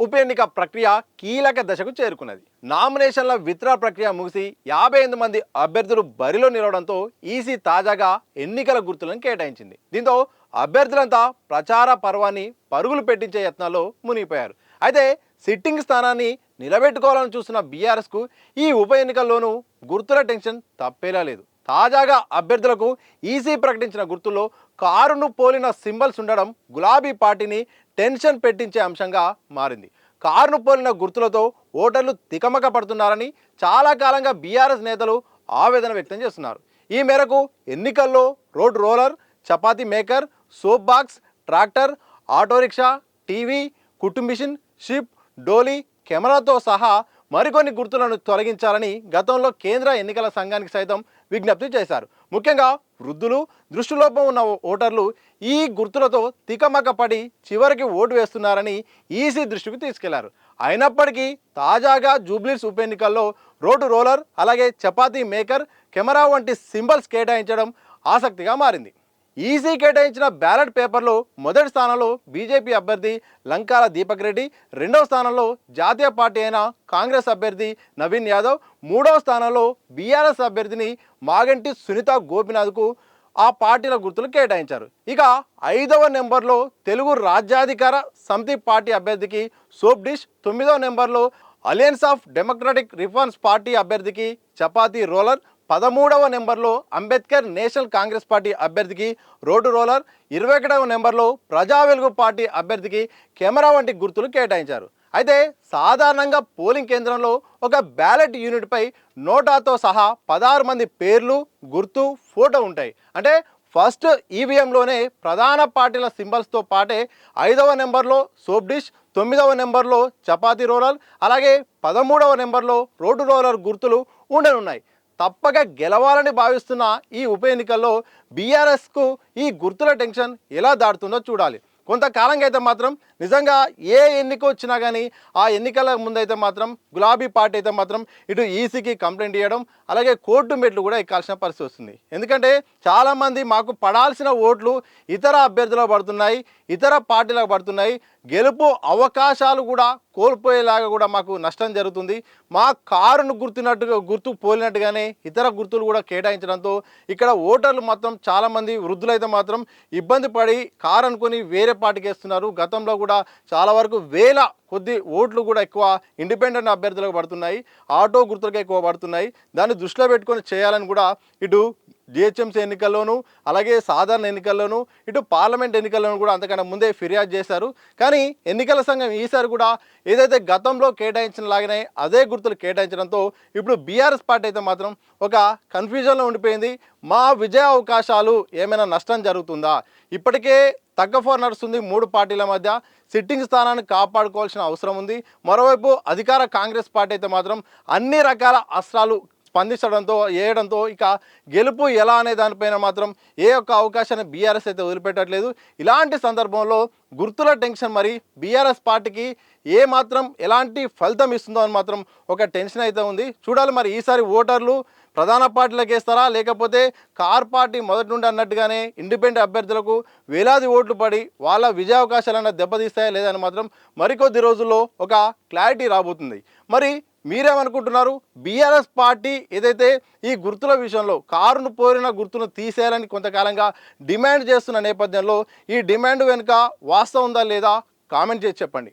ఉప ఎన్నిక ప్రక్రియ కీలక దశకు చేరుకున్నది. నామినేషన్ల విత్డ్రా ప్రక్రియ ముగిసి 58 మంది అభ్యర్థులు బరిలో నిలవడంతో ఈసీ తాజాగా ఎన్నికల గుర్తులను కేటాయించింది. దీంతో అభ్యర్థులంతా ప్రచార పర్వాన్ని పరుగులు పెట్టించే యత్నాల్లో మునిగిపోయారు. అయితే సిట్టింగ్ స్థానాన్ని నిలబెట్టుకోవాలని చూస్తున్న బీఆర్ఎస్కు ఈ ఉప ఎన్నికల్లోనూ గుర్తుల టెన్షన్ తప్పేలా లేదు. తాజాగా అభ్యర్థులకు ఈసీ ప్రకటించిన గుర్తుల్లో కారును పోలిన సింబల్స్ ఉండడం గులాబీ పార్టీని టెన్షన్ పెట్టించే అంశంగా మారింది. కారును పోలిన గుర్తులతో ఓటర్లు తికమక పడుతున్నారని చాలా కాలంగా బీఆర్ఎస్ నేతలు ఆవేదన వ్యక్తం చేస్తున్నారు. ఈ మేరకు ఎన్నికల్లో road roller, chapati maker, soap box, tractor, auto rickshaw, TV, కుట్టు మిషన్, షిప్, డోలీ, కెమెరాతో సహా మరికొన్ని గుర్తులను తొలగించాలని గతంలో కేంద్ర ఎన్నికల సంఘానికి సైతం విజ్ఞప్తి చేశారు. ముఖ్యంగా వృద్ధులు, దృష్టిలోపం ఉన్న ఓటర్లు ఈ గుర్తులతో తికమక పడి చివరికి ఓటు వేస్తున్నారని ఈసీ దృష్టికి తీసుకెళ్లారు. అయినప్పటికీ తాజాగా జూబ్లీస్ ఉప ఎన్నికల్లో రోడ్డు రోలర్, అలాగే చపాతీ మేకర్, కెమెరా వంటి సింబల్స్ కేటాయించడం ఆసక్తిగా మారింది. ఈసీ కేటాయించిన బ్యాలెట్ పేపర్లో మొదటి స్థానంలో బీజేపీ అభ్యర్థి లంకాల దీపక్ రెడ్డి, రెండవ స్థానంలో జాతీయ పార్టీ అయిన కాంగ్రెస్ అభ్యర్థి నవీన్ యాదవ్, మూడవ స్థానంలో బీఆర్ఎస్ అభ్యర్థిని మాగంటి సునీత గోపినాథ్కు ఆ పార్టీల గుర్తులు కేటాయించారు. ఇక 5వ నెంబర్లో తెలుగు రాజ్యాధికార సమితి పార్టీ అభ్యర్థికి సోప్ డిష్, 9వ నెంబర్లో alliance of democratic reforms party అభ్యర్థికి చపాతీ రోలర్, 13వ నెంబర్లో అంబేద్కర్ నేషనల్ కాంగ్రెస్ పార్టీ అభ్యర్థికి రోడ్డు రోలర్, 21వ నెంబర్లో ప్రజా వెలుగు పార్టీ అభ్యర్థికి కెమెరా వంటి గుర్తులు కేటాయించారు. అయితే సాధారణంగా పోలింగ్ కేంద్రంలో ఒక బ్యాలెట్ యూనిట్పై నోటాతో సహా 16 మంది పేర్లు, గుర్తు, ఫోటో ఉంటాయి. అంటే ఫస్ట్ ఈవీఎంలోనే ప్రధాన పార్టీల సింబల్స్తో పాటే 5వ నెంబర్లో సోప్ డిష్, 9వ నెంబర్లో చపాతీ రోలర్, అలాగే 13వ నెంబర్లో రోడ్డు రోలర్ గుర్తులు ఉండనున్నాయి. తప్పక గెలవాలని భావిస్తున్న ఈ ఉప ఎన్నికల్లో బీఆర్ఎస్కు ఈ గుర్తుల టెన్షన్ ఎలా దాటుతుందో చూడాలి. కొంతకాలంగా అయితే మాత్రం నిజంగా ఏ ఎన్నిక వచ్చినా కానీ ఆ ఎన్నికల ముందైతే మాత్రం గులాబీ పార్టీ అయితే మాత్రం ఇటు ఈసీకి కంప్లైంట్ ఇవ్వడం, అలాగే కోర్టు మెట్లు కూడా ఎక్కాల్సిన పరిస్థితి వస్తుంది. ఎందుకంటే చాలామంది మాకు పడాల్సిన ఓట్లు ఇతర అభ్యర్థులకు పడుతున్నాయి, ఇతర పార్టీలకు పడుతున్నాయి, గెలుపు అవకాశాలు కూడా కోల్పోయేలాగా కూడా మాకు నష్టం జరుగుతుంది. మా కారును గుర్తు పోలినట్టుగానే ఇతర గుర్తులు కూడా కేటాయించడంతో ఇక్కడ ఓటర్లు మొత్తం చాలామంది వృద్ధులైతే మాత్రం ఇబ్బంది పడి కారు అనుకుని వేరే పార్టీకి వేస్తున్నారు. గతంలో కూడా చాలా వరకు వేల కొద్ది ఓట్లు కూడా ఎక్కువ ఇండిపెండెంట్ అభ్యర్థులకు పడుతున్నాయి, ఆటో గుర్తులకు ఎక్కువ పడుతున్నాయి. దాన్ని దృష్టిలో పెట్టుకొని చేయాలని కూడా ఇటు జిహెచ్ఎంసీ ఎన్నికల్లోనూ, అలాగే సాధారణ ఎన్నికల్లోనూ, ఇటు పార్లమెంట్ ఎన్నికల్లోనూ కూడా అంతకన్నా ముందే ఫిర్యాదు చేశారు. కానీ ఎన్నికల సంఘం ఈసారి కూడా ఏదైతే గతంలో కేటాయించిన లాగానే అదే గుర్తులు కేటాయించడంతో ఇప్పుడు బీఆర్ఎస్ పార్టీ అయితే మాత్రం ఒక కన్ఫ్యూజన్లో ఉండిపోయింది. మా విజయ అవకాశాలు ఏమైనా నష్టం జరుగుతుందా? ఇప్పటికే తగ్గఫోర్ నడుస్తుంది 3 పార్టీల మధ్య. సిట్టింగ్ స్థానాన్ని కాపాడుకోవాల్సిన అవసరం ఉంది. మరోవైపు అధికార కాంగ్రెస్ పార్టీ అయితే మాత్రం అన్ని రకాల అస్త్రాలు వేయడంతో ఇక గెలుపు ఎలా అనే దానిపైన మాత్రం ఏ ఒక్క అవకాశాన్ని బీఆర్ఎస్ అయితే వదిలిపెట్టట్లేదు. ఇలాంటి సందర్భంలో గుర్తుల టెన్షన్ మరి బీఆర్ఎస్ పార్టీకి ఏ మాత్రం ఎలాంటి ఫలితం ఇస్తుందో అని మాత్రం ఒక టెన్షన్ అయితే ఉంది. చూడాలి మరి ఈసారి ఓటర్లు ప్రధాన పార్టీలకు వేస్తారా, లేకపోతే కార్ పార్టీ మొదటి నుండి అన్నట్టుగానే ఇండిపెండెంట్ అభ్యర్థులకు వేలాది ఓట్లు పడి వాళ్ళ విజయావకాశాలన్నా దెబ్బతీస్తాయా లేదని మాత్రం మరికొద్ది రోజుల్లో ఒక క్లారిటీ రాబోతుంది. మరి మీరేమనుకుంటున్నారు? బీఆర్ఎస్ పార్టీ ఏదైతే ఈ గుర్తుల విషయంలో కారును పోరిన గుర్తును తీసేయాలని కొంతకాలంగా డిమాండ్ చేస్తున్న నేపథ్యంలో ఈ డిమాండ్ వెనుక వాస్తవం ఉందా లేదా కామెంట్ చేసి చెప్పండి.